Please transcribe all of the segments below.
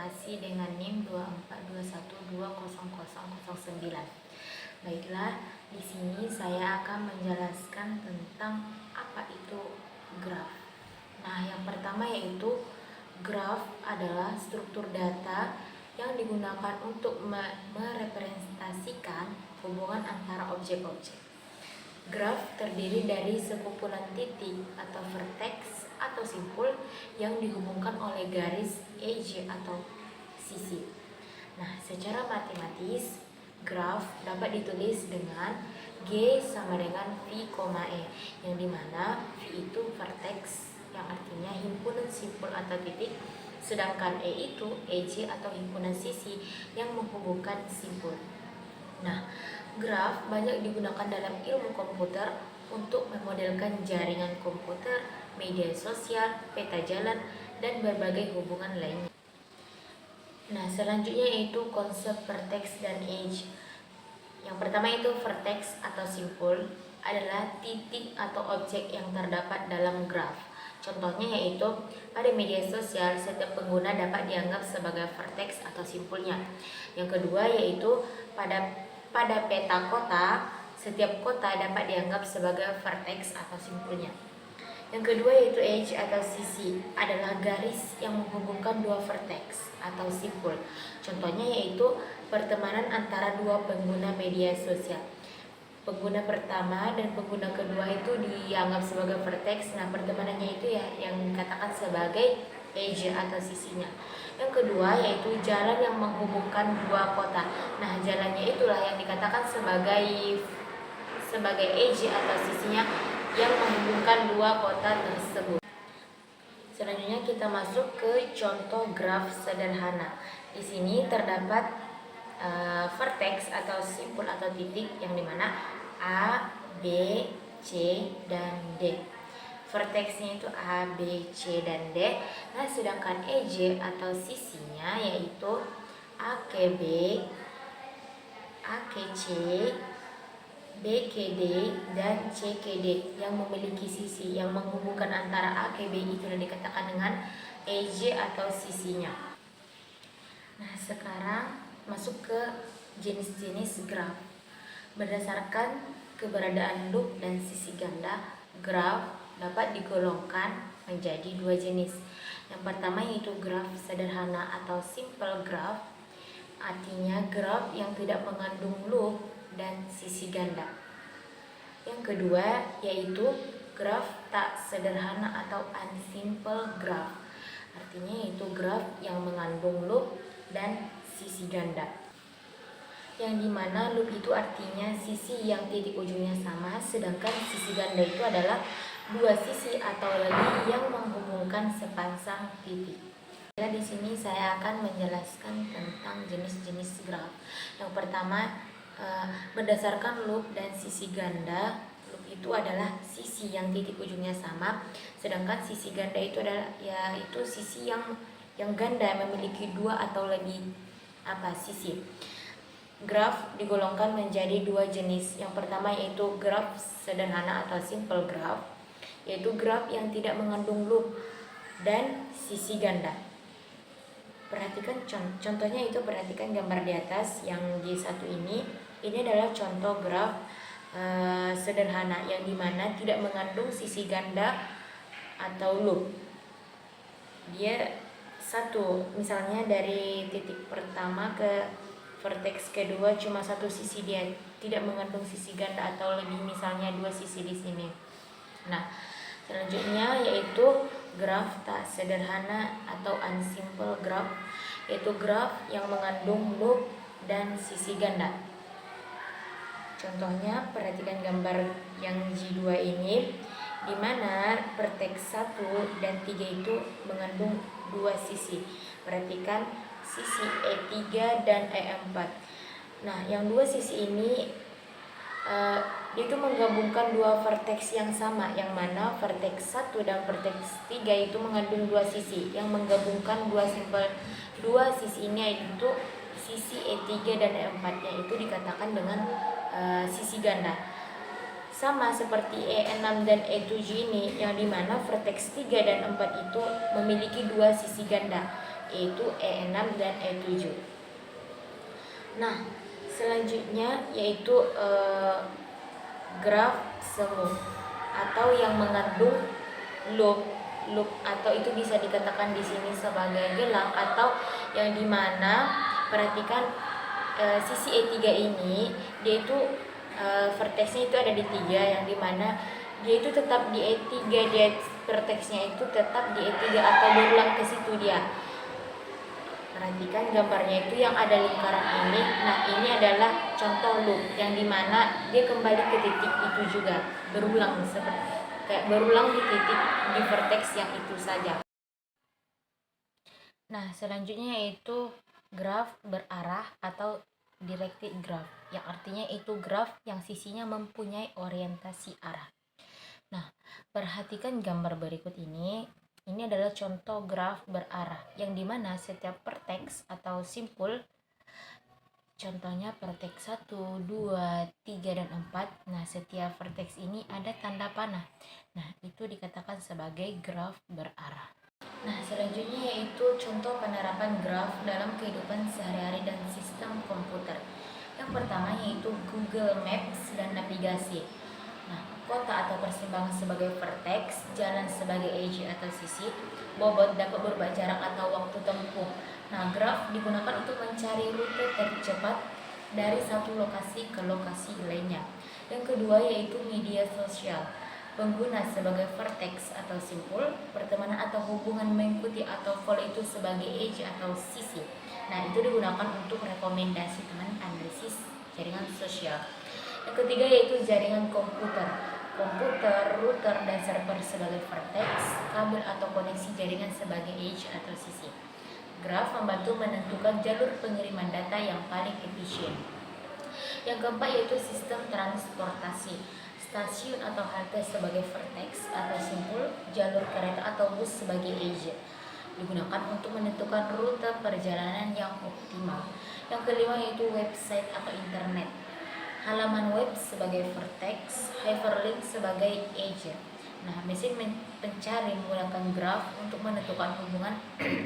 masih dengan NIM 242120009. Baiklah, di sini saya akan menjelaskan tentang apa itu graf. Nah, yang pertama yaitu graf adalah struktur data yang digunakan untuk merepresentasikan hubungan antara objek-objek. Graf terdiri dari sekumpulan titik atau vertex atau simpul yang dihubungkan oleh garis edge atau sisi. Nah, secara matematis, graf dapat ditulis dengan G sama dengan V, E, yang dimana V itu vertex yang artinya himpunan simpul atau titik, sedangkan E itu edge atau himpunan sisi yang menghubungkan simpul. Nah, graf banyak digunakan dalam ilmu komputer untuk memodelkan jaringan komputer, media sosial, peta jalan, dan berbagai hubungan lainnya. Nah, selanjutnya yaitu konsep vertex dan edge. Yang pertama itu vertex atau simpul adalah titik atau objek yang terdapat dalam graf. Contohnya yaitu pada media sosial, setiap pengguna dapat dianggap sebagai vertex atau simpulnya. Yang kedua yaitu pada peta kota, setiap kota dapat dianggap sebagai vertex atau simpulnya. Yang kedua yaitu edge atau sisi, adalah garis yang menghubungkan dua vertex atau simpul. Contohnya yaitu pertemanan antara dua pengguna media sosial. Pengguna pertama dan pengguna kedua itu dianggap sebagai vertex. Nah, pertemanannya itu ya yang dikatakan sebagai edge atau sisinya. Yang kedua yaitu jalan yang menghubungkan dua kota. Nah, jalannya itulah yang dikatakan sebagai edge atau sisinya yang menghubungkan dua kota tersebut. Selanjutnya kita masuk ke contoh graf sederhana. Di sini terdapat vertex atau simpul atau titik yang dimana A, B, C, dan D. Vertexnya itu A, B, C, dan D. Nah, sedangkan edge atau sisinya yaitu A ke B, A ke C, B ke D, dan C ke D yang memiliki sisi yang menghubungkan antara A ke B itu dikatakan dengan edge atau sisinya. Nah, sekarang masuk ke jenis-jenis graf. Berdasarkan keberadaan loop dan sisi ganda, graf dapat digolongkan menjadi dua jenis. Yang pertama yaitu graf sederhana atau simple graph, artinya graf yang tidak mengandung loop dan sisi ganda. Yang kedua yaitu graf tak sederhana atau unsimple graph, artinya yaitu graf yang mengandung loop dan sisi ganda. Yang dimana loop itu artinya sisi yang titik ujungnya sama, sedangkan sisi ganda itu adalah dua sisi atau lebih yang menghubungkan sepasang titik. Di sini saya akan menjelaskan tentang jenis-jenis graf. Yang pertama, berdasarkan loop dan sisi ganda. Loop itu adalah sisi yang titik ujungnya sama, sedangkan sisi ganda itu adalah yaitu sisi yang ganda memiliki dua atau lebih sisi. Graf digolongkan menjadi dua jenis. Yang pertama yaitu graf sederhana atau simple graph, yaitu graf yang tidak mengandung loop dan sisi ganda. Perhatikan contohnya itu, perhatikan gambar di atas yang G1 ini. Ini adalah contoh graf sederhana yang dimana tidak mengandung sisi ganda atau loop. Dia satu, misalnya dari titik pertama ke vertex kedua cuma satu sisi, dia tidak mengandung sisi ganda atau lebih, misalnya dua sisi di sini. Nah, selanjutnya yaitu graf tak sederhana atau unsimple graph, yaitu graf yang mengandung loop dan sisi ganda. Contohnya perhatikan gambar yang G2 ini, di mana vertex 1 dan 3 itu mengandung dua sisi. Perhatikan sisi E3 dan E4. Nah, yang dua sisi ini itu menggabungkan dua vertex yang sama, yang mana vertex 1 dan vertex 3 itu mengandung dua sisi yang menggabungkan dua sisi ini, yaitu sisi E3 dan E4, yaitu dikatakan dengan sisi ganda. Sama seperti E6 dan E7 ini, yang dimana vertex 3 dan 4 itu memiliki dua sisi ganda, yaitu E6 dan E7. Nah, selanjutnya yaitu graf semu atau yang mengandung loop atau itu bisa dikatakan di sini sebagai gelang, atau yang dimana perhatikan sisi E3 ini dia itu vertexnya itu ada di 3, yang dimana dia itu tetap di E3, dia vertexnya itu tetap di E3 atau berulang ke situ dia. Perhatikan gambarnya itu yang ada lingkaran ini. Nah, ini adalah contoh loop yang dimana dia kembali ke titik itu juga, berulang seperti kayak berulang di titik di vertex yang itu saja. Nah, selanjutnya yaitu graf berarah atau directed graph, yang artinya itu graf yang sisinya mempunyai orientasi arah. Nah, perhatikan gambar berikut ini. Ini adalah contoh graf berarah yang dimana setiap vertex atau simpul, contohnya vertex 1, 2, 3, dan 4. Nah, setiap vertex ini ada tanda panah. Nah, itu dikatakan sebagai graf berarah. Nah, selanjutnya yaitu contoh penerapan graf dalam kehidupan sehari-hari dan sistem komputer. Yang pertama yaitu Google Maps dan navigasi. Nah, kota atau persimpangan sebagai vertex, jalan sebagai edge atau sisi, bobot dapat berubah jarak atau waktu tempuh. Nah, graf digunakan untuk mencari rute tercepat dari satu lokasi ke lokasi lainnya. Yang kedua yaitu media sosial. Pengguna sebagai vertex atau simpul, pertemanan atau hubungan mengikuti atau follow itu sebagai edge atau sisi. Nah, itu digunakan untuk rekomendasi teman analisis jaringan sosial. Yang ketiga yaitu jaringan komputer, router, dan server sebagai vertex, kabel atau koneksi jaringan sebagai edge atau sisi. Graf membantu menentukan jalur pengiriman data yang paling efisien. Yang keempat yaitu sistem transportasi, stasiun atau halte sebagai vertex atau simpul, jalur kereta atau bus sebagai edge, digunakan untuk menentukan rute perjalanan yang optimal. Yang kelima yaitu website atau internet, halaman web sebagai vertex, hyperlink sebagai edge. Nah, mesin pencari menggunakan graf untuk menentukan hubungan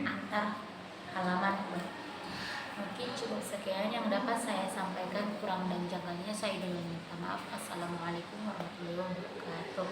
antar halaman web. Mungkin cukup sekian yang dapat saya sampaikan, kurang dan janggalnya saya dulu minta maaf. Assalamualaikum warahmatullahi wabarakatuh.